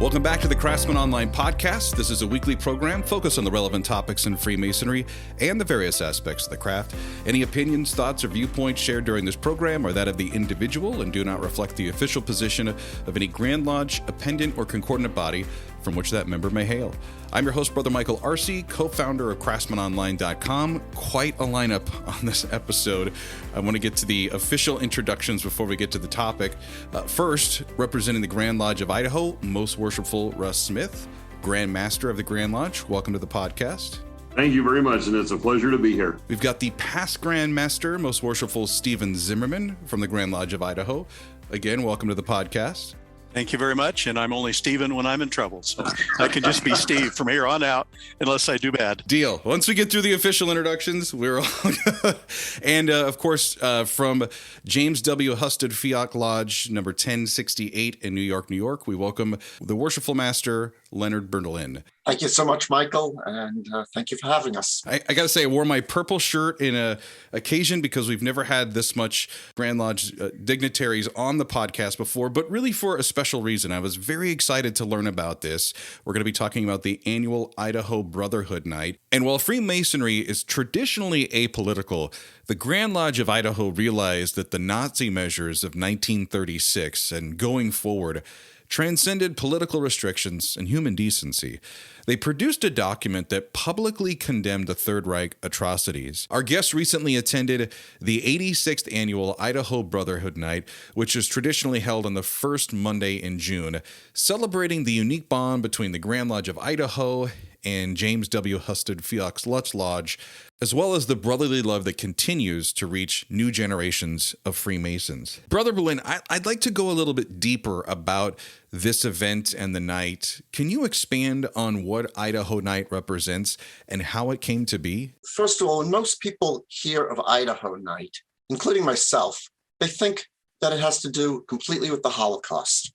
Welcome back to the Craftsman Online podcast. This is a weekly program focused on the relevant topics in Freemasonry and the various aspects of the craft. Any opinions, thoughts, or viewpoints shared during this program are that of the individual and do not reflect the official position of any Grand Lodge, appendant, or concordant body from which that member may hail. I'm your host, Brother Michael Arce, co-founder of CraftsmanOnline.com. Quite a lineup on this episode. I want to get to the official introductions before we get to the topic. First, representing the Grand Lodge of Idaho, Most Worshipful Russ Smith, Grand Master of the Grand Lodge. Welcome to the podcast. Thank you very much, and it's a pleasure to be here. We've got the past Grand Master, Most Worshipful Stephen Zimmerman from the Grand Lodge of Idaho. Again, welcome to the podcast. Thank you very much, and I'm only Stephen when I'm in trouble, so I can just be Steve from here on out, unless I do bad. Deal. Once we get through the official introductions, we're all good. And of course, from James W. Husted-Fiat Lodge, number 1068 in New York, New York, we welcome the Worshipful Master, Leonard Berlin. Thank you so much, Michael, and thank you for having us. I got to say, I wore my purple shirt in a occasion because we've never had this much Grand Lodge dignitaries on the podcast before, but really for a special reason. I was very excited to learn about this. We're going to be talking about the Annual Idaho Brotherhood Night. And while Freemasonry is traditionally apolitical, the Grand Lodge of Idaho realized that the Nazi measures of 1936 and going forward transcended political restrictions and human decency. They produced a document that publicly condemned the Third Reich atrocities. Our guest recently attended the 86th Annual Idaho Brotherhood Night, which is traditionally held on the first Monday in June, celebrating the unique bond between the Grand Lodge of Idaho and James W. Husted-Fiat Lux Lodge, as well as the brotherly love that continues to reach new generations of Freemasons. Brother Berlin, I'd like to go a little bit deeper about this event and the night. Can you expand on what Idaho Night represents and how it came to be? First of all, when most people hear of Idaho Night, including myself, they think that it has to do completely with the Holocaust.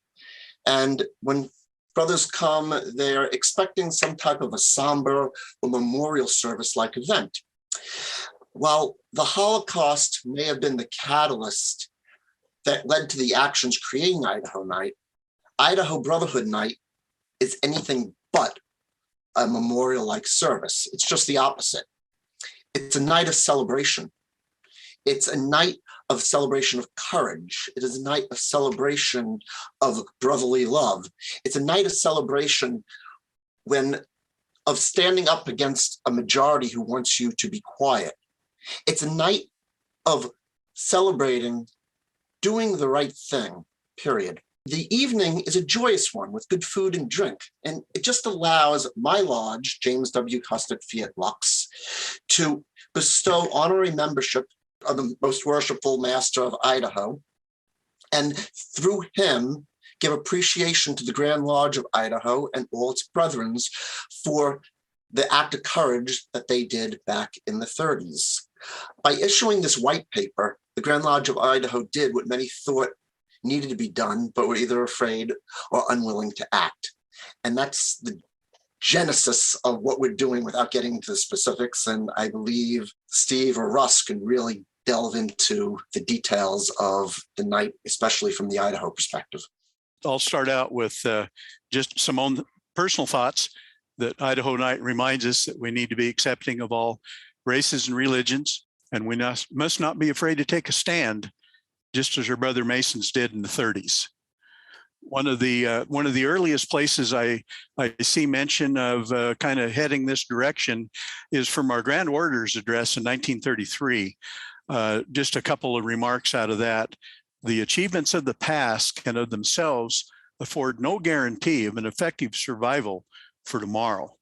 And when brothers come, they're expecting some type of a somber or memorial service-like event. While the Holocaust may have been the catalyst that led to the actions creating Idaho Night, Idaho Brotherhood Night is anything but a memorial-like service. It's just the opposite. It's a night of celebration. It's a night of celebration of courage. It is a night of celebration of brotherly love. It's a night of celebration of standing up against a majority who wants you to be quiet. It's a night of celebrating doing the right thing, period. The evening is a joyous one with good food and drink, and it just allows my lodge, James W. Husted-Fiat Lux, to bestow honorary membership of the Most Worshipful Master of Idaho, and through him, give appreciation to the Grand Lodge of Idaho and all its brethren for the act of courage that they did back in the 30s. By issuing this white paper, the Grand Lodge of Idaho did what many thought needed to be done, but were either afraid or unwilling to act. And that's the genesis of what we're doing without getting into the specifics. And I believe Steve or Russ can really delve into the details of the night, especially from the Idaho perspective. I'll start out with just some own personal thoughts that Idaho Night reminds us that we need to be accepting of all races and religions, and we must not be afraid to take a stand, just as our brother Masons did in the 30s. One of the earliest places I see mention of kind of heading this direction is from our Grand Order's address in 1933. Just a couple of remarks out of that. The achievements of the past can of themselves afford no guarantee of an effective survival for tomorrow.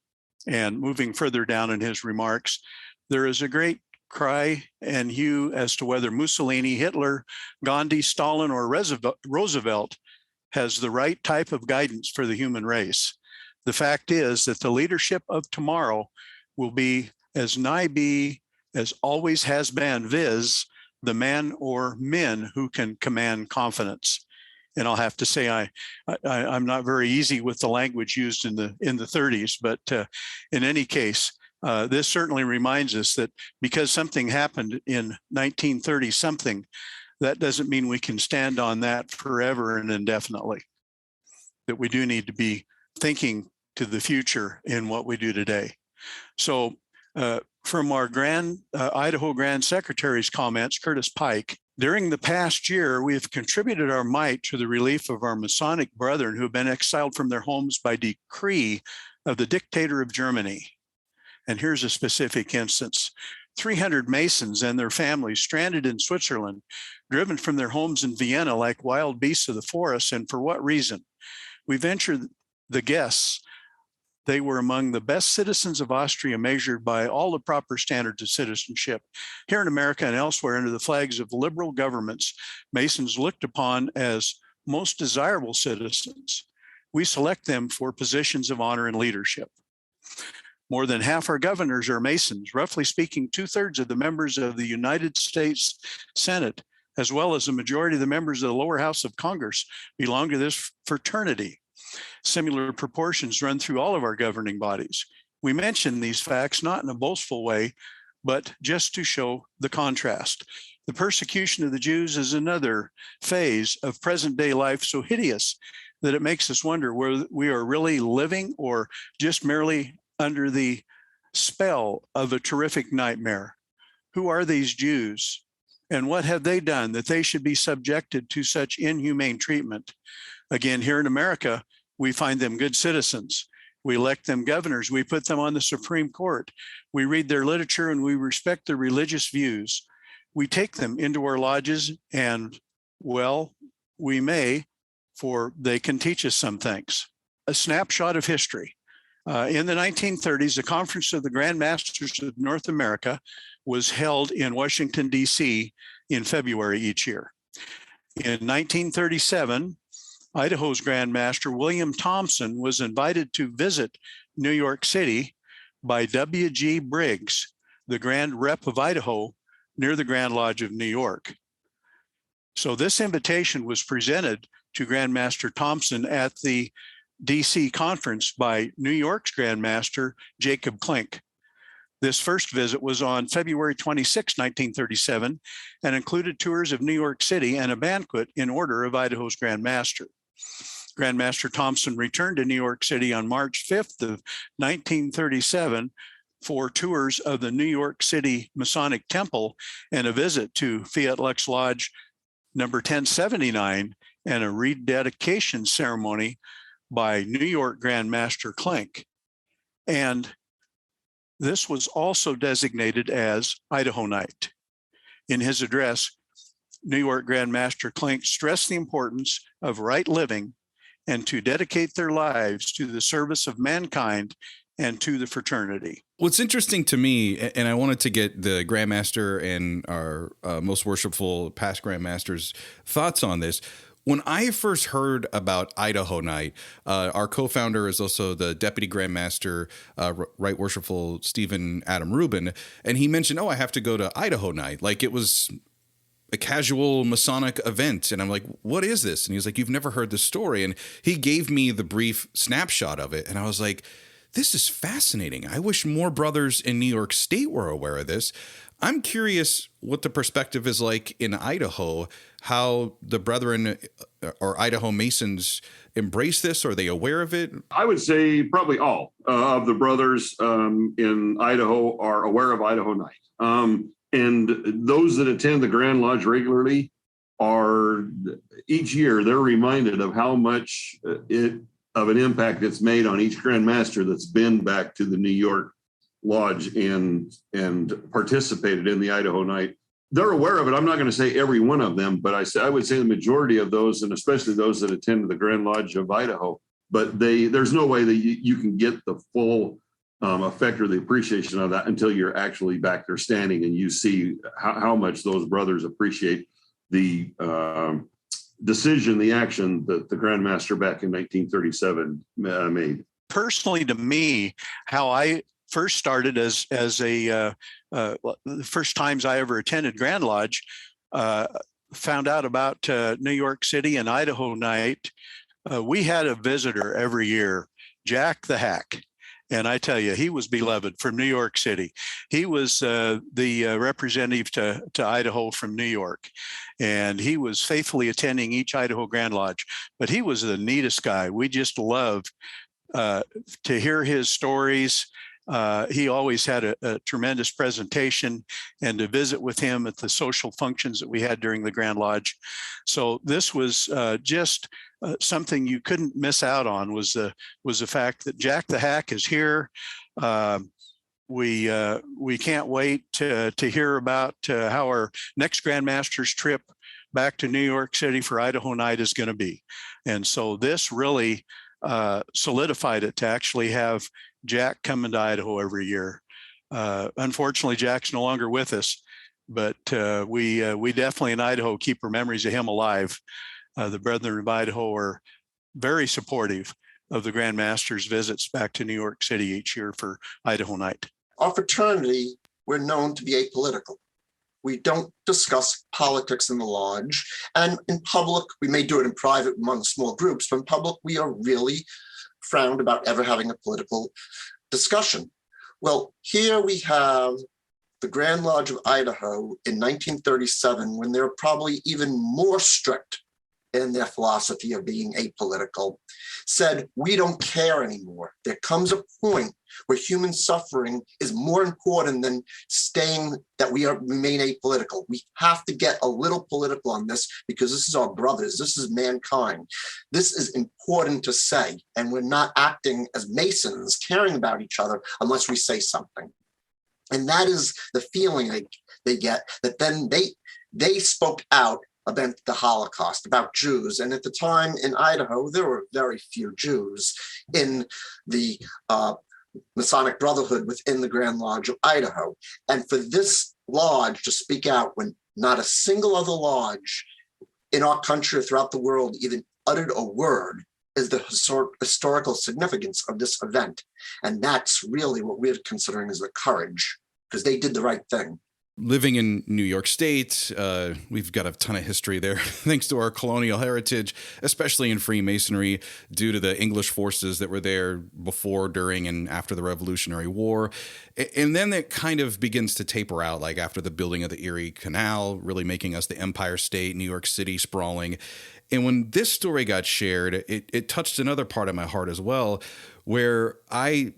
And moving further down in his remarks, there is a great cry and hue as to whether Mussolini, Hitler, Gandhi, Stalin, or Roosevelt has the right type of guidance for the human race. The fact is that the leadership of tomorrow will be as nigh be as always has been, viz., the man or men who can command confidence. And I'll have to say I'm not very easy with the language used in the 30s, but in any case, this certainly reminds us that because something happened in 1930 something, that doesn't mean we can stand on that forever and indefinitely. That we do need to be thinking to the future in what we do today. So from our Idaho Grand Secretary's comments, Curtis Pike, during the past year, we have contributed our mite to the relief of our Masonic brethren who have been exiled from their homes by decree of the dictator of Germany. And here's a specific instance. 300 Masons and their families stranded in Switzerland, driven from their homes in Vienna like wild beasts of the forest. And for what reason? We venture the guess they were among the best citizens of Austria, measured by all the proper standards of citizenship. Here in America and elsewhere, under the flags of liberal governments, Masons looked upon as most desirable citizens. We select them for positions of honor and leadership. More than half our governors are Masons. Roughly speaking, 2/3 of the members of the United States Senate, as well as the majority of the members of the lower house of Congress, belong to this fraternity. Similar proportions run through all of our governing bodies. We mention these facts not in a boastful way, but just to show the contrast. The persecution of the Jews is another phase of present day life so hideous that it makes us wonder whether we are really living or just merely under the spell of a terrific nightmare. Who are these Jews? And what have they done that they should be subjected to such inhumane treatment? Again, here in America, we find them good citizens. We elect them governors. We put them on the Supreme Court. We read their literature and we respect their religious views. We take them into our lodges and, well, we may, for they can teach us some things. A snapshot of history. In the 1930s, the Conference of the Grand Masters of North America was held in Washington, D.C. in February each year. In 1937, Idaho's Grand Master William Thompson was invited to visit New York City by W.G. Briggs, the Grand Rep of Idaho, near the Grand Lodge of New York. So this invitation was presented to Grand Master Thompson at the DC conference by New York's Grand Master Jacob Klink. This first visit was on February 26, 1937, and included tours of New York City and a banquet in order of Idaho's Grand Master. Grand Master Thompson returned to New York City on March 5th of 1937 for tours of the New York City Masonic Temple and a visit to Fiat Lux Lodge number 1079 and a rededication ceremony by New York Grand Master Klink. And this was also designated as Idaho Night. In his address, New York Grand Master Klink stressed the importance of right living and to dedicate their lives to the service of mankind and to the fraternity. What's interesting to me, and I wanted to get the Grand Master and our most worshipful past Grand Masters' thoughts on this. When I first heard about Idaho Night, our co-founder is also the Deputy Grand Master, Right Worshipful Stephen Adam Rubin, and he mentioned, I have to go to Idaho Night. Like it was a casual Masonic event. And I'm like, what is this? And he was like, you've never heard the story. And he gave me the brief snapshot of it. And I was like, this is fascinating. I wish more brothers in New York State were aware of this. I'm curious what the perspective is like in Idaho, how the brethren or Idaho Masons embrace this. Are they aware of it? I would say probably all of the brothers in Idaho are aware of Idaho Night. And those that attend the Grand Lodge regularly are, each year, they're reminded of how much of an impact it's made on each Grand Master that's been back to the New York Lodge and participated in the Idaho Night. They're aware of it. I'm not going to say every one of them, but I would say the majority of those, and especially those that attend the Grand Lodge of Idaho. But there's no way that you can get the full effect or the appreciation of that until you're actually back there standing and you see how much those brothers appreciate the decision, the action that the Grand Master back in 1937 made. Personally, to me, how I first started as the first times I ever attended Grand Lodge, found out about New York City and Idaho Night. We had a visitor every year, Jack the Hack. And I tell you, he was beloved from New York City. He was the representative to Idaho from New York. And he was faithfully attending each Idaho Grand Lodge. But he was the neatest guy. We just loved to hear his stories. He always had a tremendous presentation, and to visit with him at the social functions that we had during the Grand Lodge. So this was just something you couldn't miss out on, was the fact that Jack the Hack is here. We can't wait to hear about how our next Grandmaster's trip back to New York City for Idaho Night is going to be. And so this really solidified it to actually have Jack coming to Idaho every year. Unfortunately, Jack's no longer with us, but we definitely in Idaho keep our memories of him alive. The Brethren of Idaho are very supportive of the Grand Master's visits back to New York City each year for Idaho Night. Our fraternity, we're known to be apolitical. We don't discuss politics in the lodge. And in public, we may do it in private among small groups, but in public, we are really frowned about ever having a political discussion. Well, here we have the Grand Lodge of Idaho in 1937, when they're probably even more strict in their philosophy of being apolitical, said, we don't care anymore. There comes a point where human suffering is more important than staying that we remain apolitical. We have to get a little political on this, because this is our brothers. This is mankind. This is important to say. And we're not acting as Masons, caring about each other, unless we say something. And that is the feeling they get, that then they spoke out about the Holocaust, about Jews. And at the time in Idaho, there were very few Jews in the Masonic Brotherhood within the Grand Lodge of Idaho. And for this lodge to speak out when not a single other lodge in our country or throughout the world even uttered a word, is the historical significance of this event. And that's really what we're considering as the courage, because they did the right thing. Living in New York State, we've got a ton of history there, thanks to our colonial heritage, especially in Freemasonry, due to the English forces that were there before, during, and after the Revolutionary War. And then it kind of begins to taper out, like after the building of the Erie Canal, really making us the Empire State, New York City sprawling. And when this story got shared, it touched another part of my heart as well, where I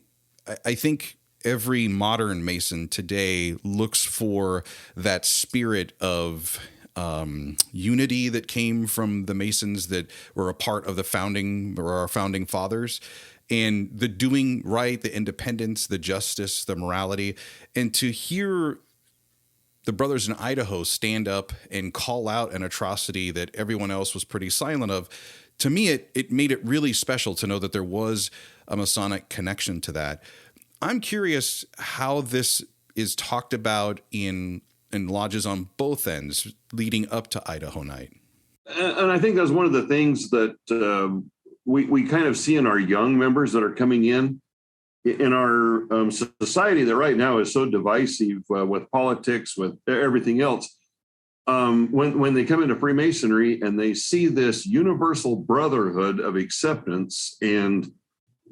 think every modern Mason today looks for that spirit of unity that came from the Masons that were a part of the founding, or our founding fathers, and the doing right, the independence, the justice, the morality. And to hear the brothers in Idaho stand up and call out an atrocity that everyone else was pretty silent of, to me, it made it really special to know that there was a Masonic connection to that. I'm curious how this is talked about in lodges on both ends leading up to Idaho Night. And I think that's one of the things that we kind of see in our young members that are coming in our society that right now is so divisive with politics, with everything else. When they come into Freemasonry and they see this universal brotherhood of acceptance, and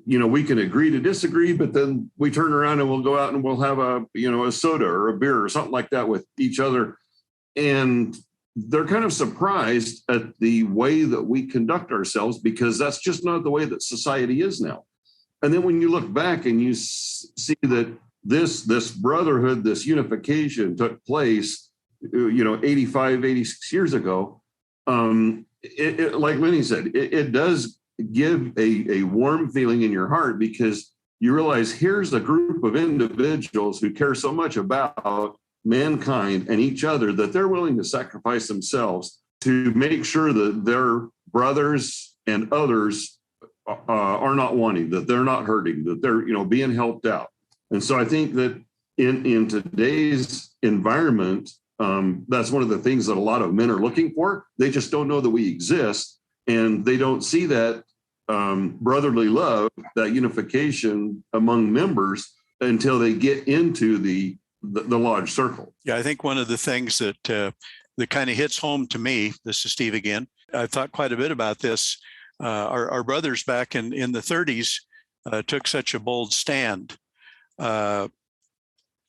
we can agree to disagree, but then we turn around and we'll go out and we'll have a soda or a beer or something like that with each other. And they're kind of surprised at the way that we conduct ourselves, because that's just not the way that society is now. And then when you look back and you see that this brotherhood, this unification took place, 85, 86 years ago, like Lenny said, it does give a warm feeling in your heart, because you realize here's a group of individuals who care so much about mankind and each other that they're willing to sacrifice themselves to make sure that their brothers and others are not wanting, that they're not hurting, that they're being helped out. And so I think that in today's environment, that's one of the things that a lot of men are looking for. They just don't know that we exist, and they don't see that brotherly love, that unification among members, until they get into the lodge circle. Yeah, I think one of the things that kind of hits home to me, this is Steve again, I thought quite a bit about this. Our brothers back in the 30s took such a bold stand.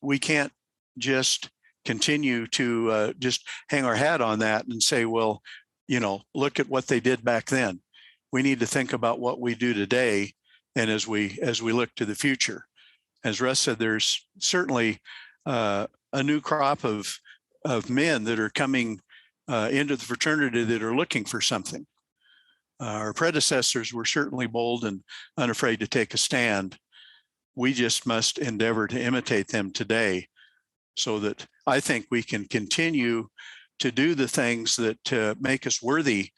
We can't just continue to just hang our hat on that and say, well, look at what they did back then. We need to think about what we do today and as we look to the future. As Russ said, there's certainly a new crop of men that are coming into the fraternity that are looking for something. Our predecessors were certainly bold and unafraid to take a stand. We just must endeavor to imitate them today, so that I think we can continue to do the things that make us worthy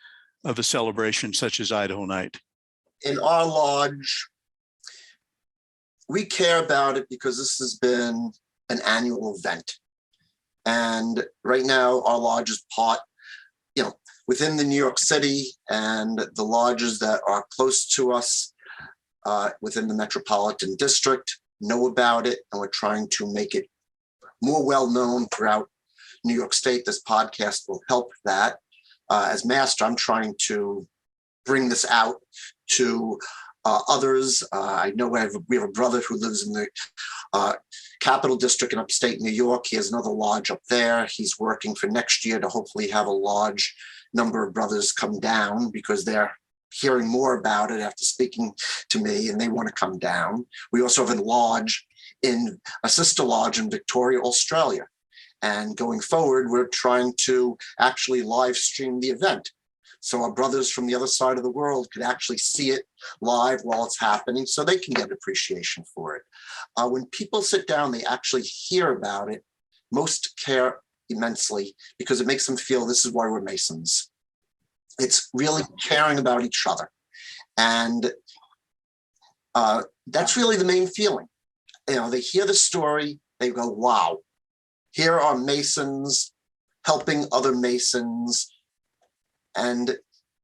of a celebration such as Idaho Night. In our lodge, we care about it because this has been an annual event. And right now, our lodge is part, within the New York City, and the lodges that are close to us within the metropolitan district know about it, and we're trying to make it more well-known throughout New York State. This podcast will help that. As master, I'm trying to bring this out to others. I know we have a brother who lives in the Capital District in upstate New York. He has another lodge up there. He's working for next year to hopefully have a large number of brothers come down, because they're hearing more about it after speaking to me, and they want to come down. We also have a sister lodge in Victoria, Australia. And going forward, we're trying to actually live stream the event, so our brothers from the other side of the world could actually see it live while it's happening, so they can get appreciation for it. When people sit down, they actually hear about it. Most care immensely, because it makes them feel this is why we're Masons. It's really caring about each other. And that's really the main feeling. They hear the story, they go, wow, here are Masons helping other Masons. And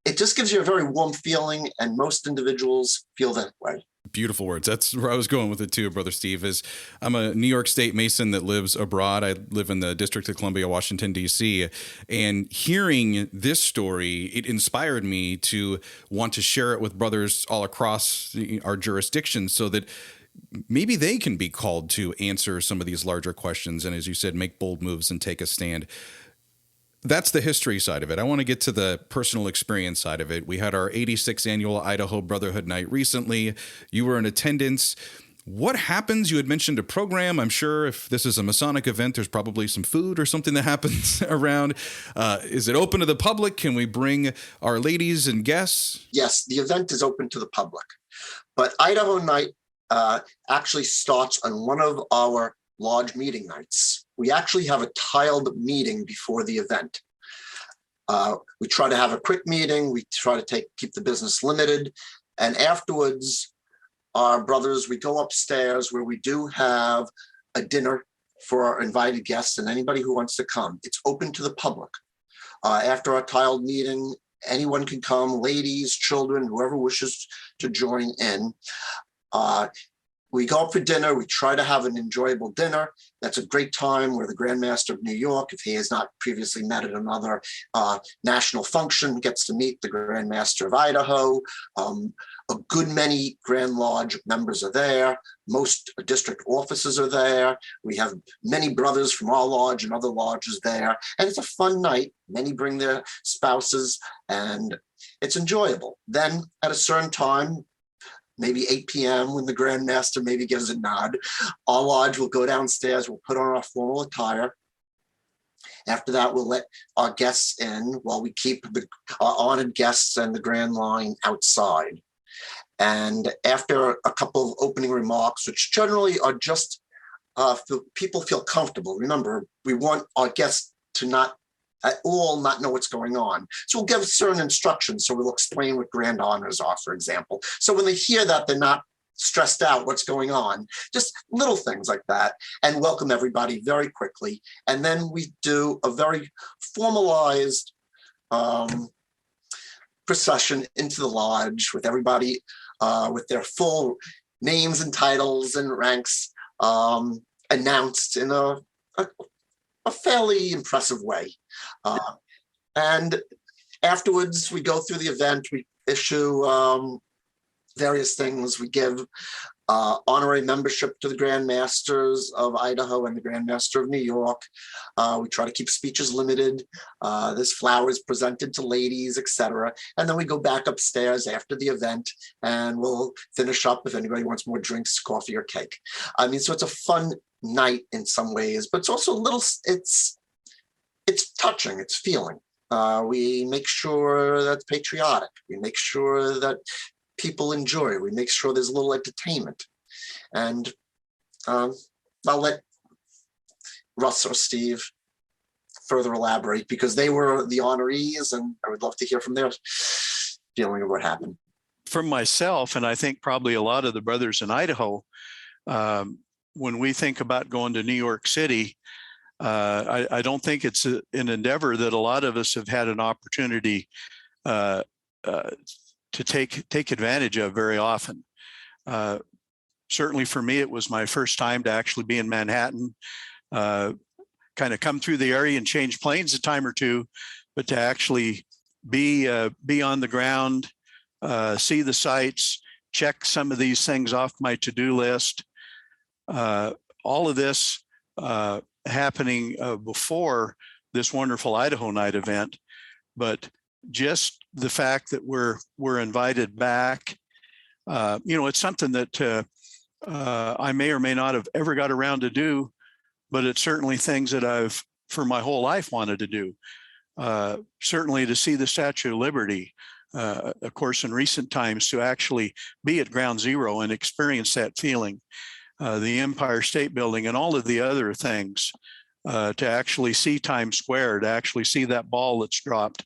it just gives you a very warm feeling, and most individuals feel that way. Beautiful words. That's where I was going with it too, Brother Steve. Is I'm a New York State Mason that lives abroad. I live in the District of Columbia, Washington, D.C. And hearing this story, it inspired me to want to share it with brothers all across our jurisdiction, so that maybe they can be called to answer some of these larger questions. And as you said, make bold moves and take a stand. That's the history side of it. I want to get to the personal experience side of it. We had our 86th Annual Idaho Brotherhood Night recently. You were in attendance. What happens? You had mentioned a program. I'm sure if this is a Masonic event, there's probably some food or something that happens around. Is it open to the public? Can we bring our ladies and guests? Yes, the event is open to the public. But Idaho Night actually starts on one of our lodge meeting nights. We actually have a tiled meeting before the event. We try to have a quick meeting. We try to keep the business limited. And afterwards, our brothers, we go upstairs where we do have a dinner for our invited guests and anybody who wants to come. It's open to the public. After our tiled meeting, anyone can come, ladies, children, whoever wishes to join in. We go up for dinner. We try to have an enjoyable dinner. That's a great time where the Grand Master of New York, if he has not previously met at another national function, gets to meet the Grand Master of Idaho. A good many Grand Lodge members are there. Most district officers are there. We have many brothers from our lodge and other lodges there. And it's a fun night. Many bring their spouses, and it's enjoyable. Then at a certain time, maybe 8 p.m. when the Grand Master maybe gives a nod, our lodge will go downstairs, we'll put on our formal attire. After that, we'll let our guests in while we keep our honored guests and the Grand Line outside. And after a couple of opening remarks, which generally are just people feel comfortable. Remember, we want our guests to not at all not know what's going on. So we'll give certain instructions. So we'll explain what grand honors are, for example. So when they hear that, they're not stressed out what's going on, just little things like that, and welcome everybody very quickly. And then we do a very formalized procession into the lodge with everybody with their full names and titles and ranks announced in a fairly impressive way. And afterwards, we go through the event, we issue various things. We give honorary membership to the Grand Masters of Idaho and the Grand Master of New York. We try to keep speeches limited. There's flowers presented to ladies, etc. And then we go back upstairs after the event and we'll finish up if anybody wants more drinks, coffee, or cake. I mean, so it's a fun night in some ways, but it's also a little, it's touching, it's feeling. We make sure that's patriotic. We make sure that people enjoy. We make sure there's a little entertainment. And I'll let Russ or Steve further elaborate because they were the honorees and I would love to hear from their feeling of what happened. From myself, and I think probably a lot of the brothers in Idaho, when we think about going to New York City, I don't think it's an endeavor that a lot of us have had an opportunity to take advantage of very often. Certainly for me, it was my first time to actually be in Manhattan, kind of come through the area and change planes a time or two, but to actually be on the ground, see the sights, check some of these things off my to-do list. All of this happening before this wonderful Idaho Night event, but just the fact that we're invited back, it's something that I may or may not have ever got around to do, but it's certainly things that I've for my whole life wanted to do. Certainly to see the Statue of Liberty, of course, in recent times, to actually be at Ground Zero and experience that feeling, the Empire State Building and all of the other things, to actually see Times Square, to actually see that ball that's dropped.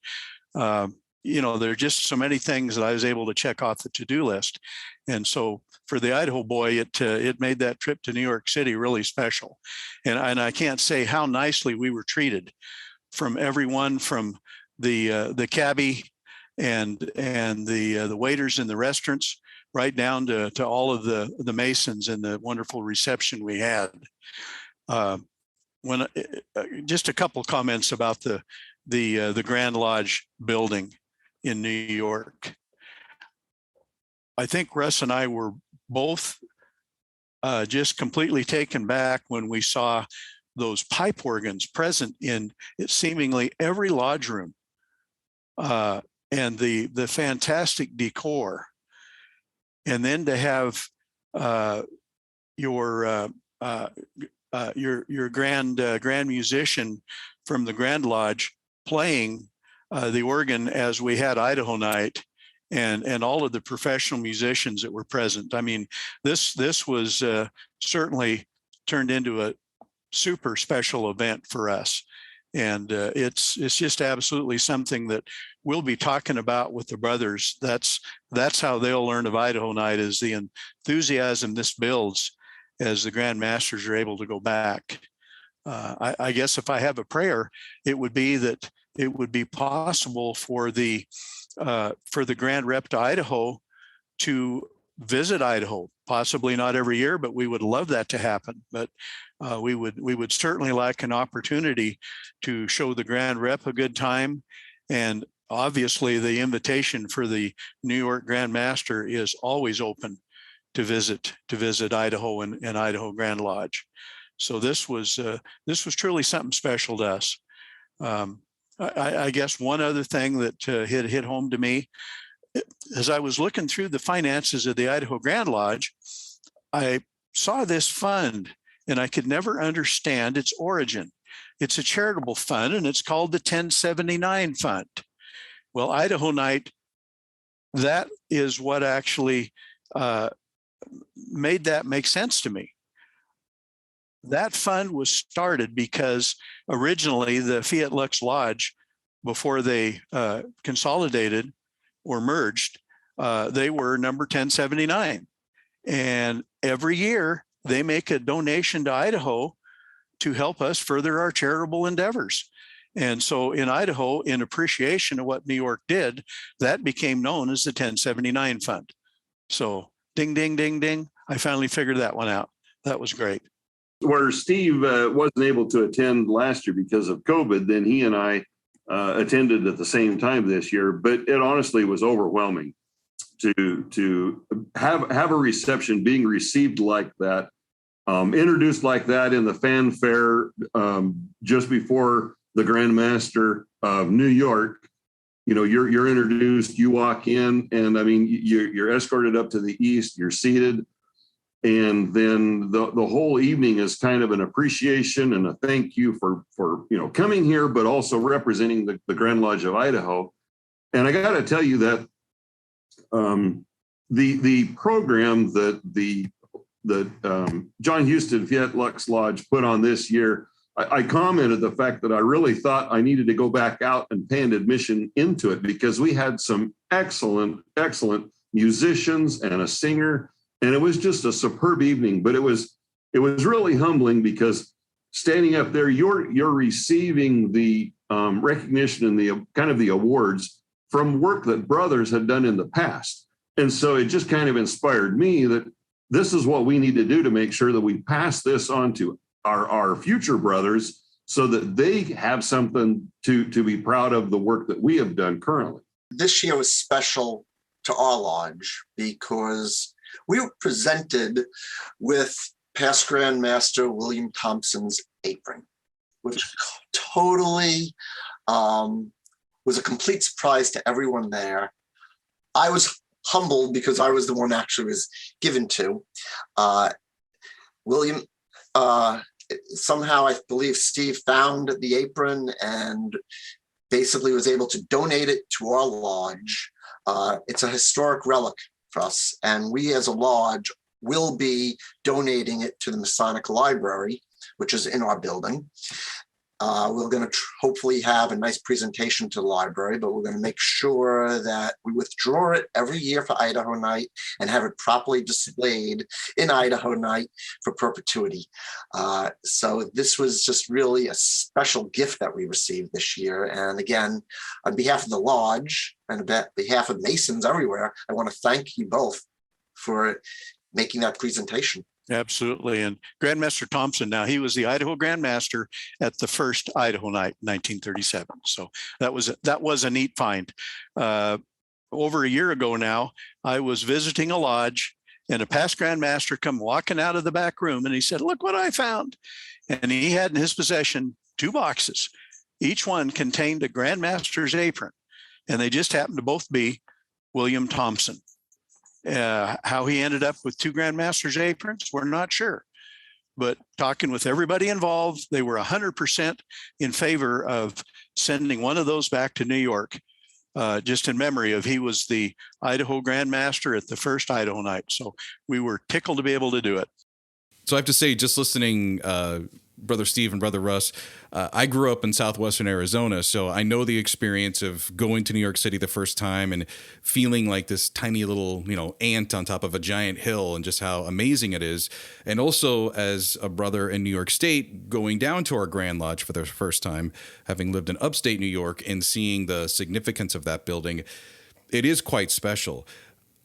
There are just so many things that I was able to check off the to-do list. And so for the Idaho boy, it made that trip to New York City really special. And I can't say how nicely we were treated from everyone, from the cabbie and the waiters in the restaurants, right down to all of the Masons and the wonderful reception we had. Just a couple comments about the Grand Lodge building in New York. I think Russ and I were both just completely taken back when we saw those pipe organs present in seemingly every lodge room, and the fantastic decor. And then to have your grand musician from the Grand Lodge playing the organ as we had Idaho Night, and all of the professional musicians that were present. I mean, this was certainly turned into a super special event for us. And it's just absolutely something that we'll be talking about with the brothers. That's how they'll learn of Idaho Night, is the enthusiasm this builds as the Grand Masters are able to go back. I guess if I have a prayer, it would be that it would be possible for the Grand Rep to Idaho to visit Idaho. Possibly not every year, but we would love that to happen. But we would certainly like an opportunity to show the Grand Rep a good time. And obviously the invitation for the New York Grand Master is always open to visit Idaho and Idaho Grand Lodge. So this was truly something special to us. I guess one other thing that hit home to me, as I was looking through the finances of the Idaho Grand Lodge, I saw this fund and I could never understand its origin. It's a charitable fund and it's called the 1079 Fund. Well, Idaho Night, that is what actually made that make sense to me. That fund was started because originally the Fiat Lux Lodge, before they consolidated or merged, they were number 1079. And every year they make a donation to Idaho to help us further our charitable endeavors. And so in Idaho, in appreciation of what New York did, that became known as the 1079 Fund. So ding, ding, ding, ding. I finally figured that one out. That was great. Where Steve wasn't able to attend last year because of COVID, then he and I attended at the same time this year, but it honestly was overwhelming to have a reception, being received like that, introduced like that in the fanfare just before the Grand Master of New York. You know, you're introduced, you walk in, and I mean, you're escorted up to the east, you're seated, and then the whole evening is kind of an appreciation and a thank you for coming here, but also representing the Grand Lodge of Idaho. And I got to tell you that the program that John Husted-Fiat Lux Lodge put on this year, I commented the fact that I really thought I needed to go back out and pay an admission into it, because we had some excellent musicians and a singer, and it was just a superb evening. But it was really humbling, because standing up there, you're receiving the recognition and the kind of the awards from work that brothers had done in the past. And so it just kind of inspired me that this is what we need to do to make sure that we pass this on to our future brothers, so that they have something to be proud of the work that we have done currently. This year was special to our lodge because we were presented with past Grand Master William Thompson's apron, which totally was a complete surprise to everyone there. I was humbled because I was the one actually was given to. William, somehow I believe Steve found the apron and basically was able to donate it to our lodge. It's a historic relic for us, and we as a lodge will be donating it to the Masonic Library, which is in our building. We're going to hopefully have a nice presentation to the library, but we're going to make sure that we withdraw it every year for Idaho Night and have it properly displayed in Idaho Night for perpetuity. So this was just really a special gift that we received this year. And again, on behalf of the lodge and on behalf of Masons everywhere, I want to thank you both for making that presentation. Absolutely. And Grandmaster Thompson, now he was the Idaho Grand Master at the first Idaho Night, 1937. So that was a neat find. Over a year ago now, I was visiting a lodge, and a past Grand Master come walking out of the back room, and he said, "Look what I found." And he had in his possession 2 boxes. Each one contained a Grand Master's apron, and they just happened to both be William Thompson. How he ended up with 2 Grand Master's aprons, we're not sure. But talking with everybody involved, they were 100% in favor of sending one of those back to New York, just in memory of he was the Idaho Grand Master at the first Idaho Night. So we were tickled to be able to do it. So I have to say, just listening, Brother Steve and Brother Russ, I grew up in southwestern Arizona, so I know the experience of going to New York City the first time and feeling like this tiny little, ant on top of a giant hill, and just how amazing it is. And also, as a brother in New York State, going down to our Grand Lodge for the first time, having lived in upstate New York and seeing the significance of that building, it is quite special.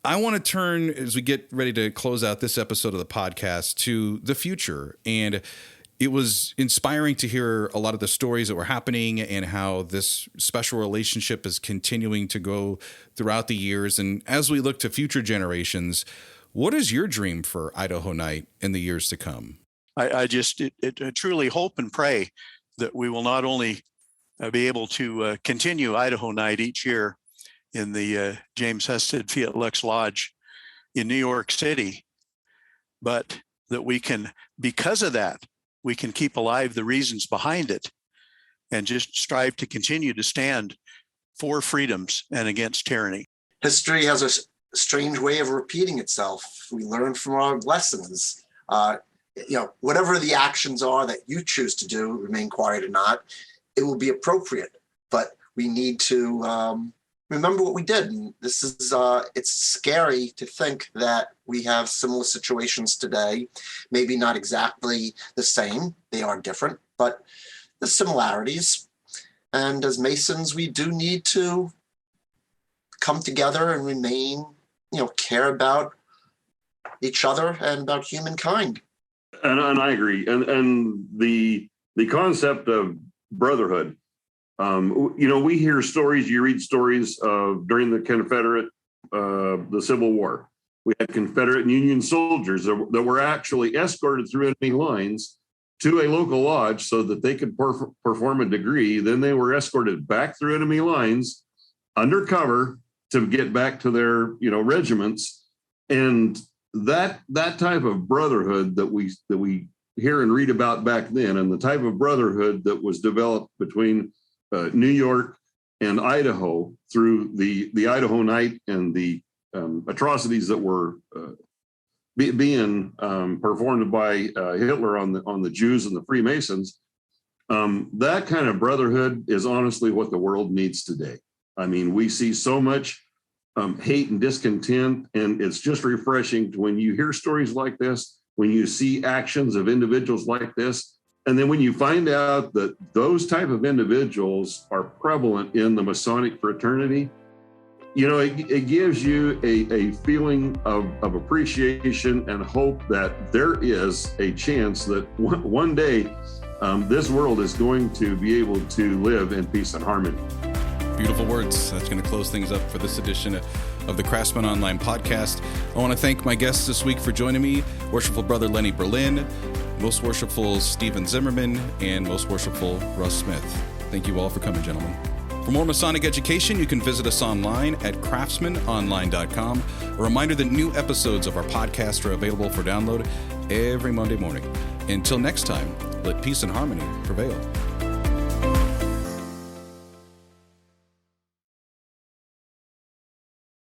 I want to turn, as we get ready to close out this episode of the podcast, to the future. And it was inspiring to hear a lot of the stories that were happening and how this special relationship is continuing to go throughout the years. And as we look to future generations, what is your dream for Idaho Night in the years to come? I truly hope and pray that we will not only be able to continue Idaho Night each year in the James Husted-Fiat Lux Lodge in New York City, but that we can, because of that, we can keep alive the reasons behind it and just strive to continue to stand for freedoms and against tyranny. History has a strange way of repeating itself. We learn from our lessons. Whatever the actions are that you choose to do, remain quiet or not, it will be appropriate. But we need to remember what we did. And this is, it's scary to think that we have similar situations today, maybe not exactly the same. They are different, but the similarities. And as Masons, we do need to come together and remain, care about each other and about humankind. And I agree. And the concept of brotherhood, we hear stories, you read stories of during the Confederate the Civil War. We had Confederate and Union soldiers that were actually escorted through enemy lines to a local lodge so that they could perform a degree. Then they were escorted back through enemy lines undercover to get back to their, regiments. And that type of brotherhood that we hear and read about back then, and the type of brotherhood that was developed between New York and Idaho through the Idaho Night and the atrocities that were being performed by Hitler on the Jews and the Freemasons, that kind of brotherhood is honestly what the world needs today. I mean, we see so much hate and discontent, and it's just refreshing when you hear stories like this, when you see actions of individuals like this, and then when you find out that those type of individuals are prevalent in the Masonic fraternity, it gives you a feeling of appreciation and hope that there is a chance that one day this world is going to be able to live in peace and harmony. Beautiful words. That's going to close things up for this edition of the Craftsman Online podcast. I want to thank my guests this week for joining me, Worshipful Brother Lenny Berlin, Most Worshipful Stephen Zimmerman, and Most Worshipful Russ Smith. Thank you all for coming, gentlemen. For more Masonic education, you can visit us online at craftsmanonline.com. A reminder that new episodes of our podcast are available for download every Monday morning. Until next time, let peace and harmony prevail.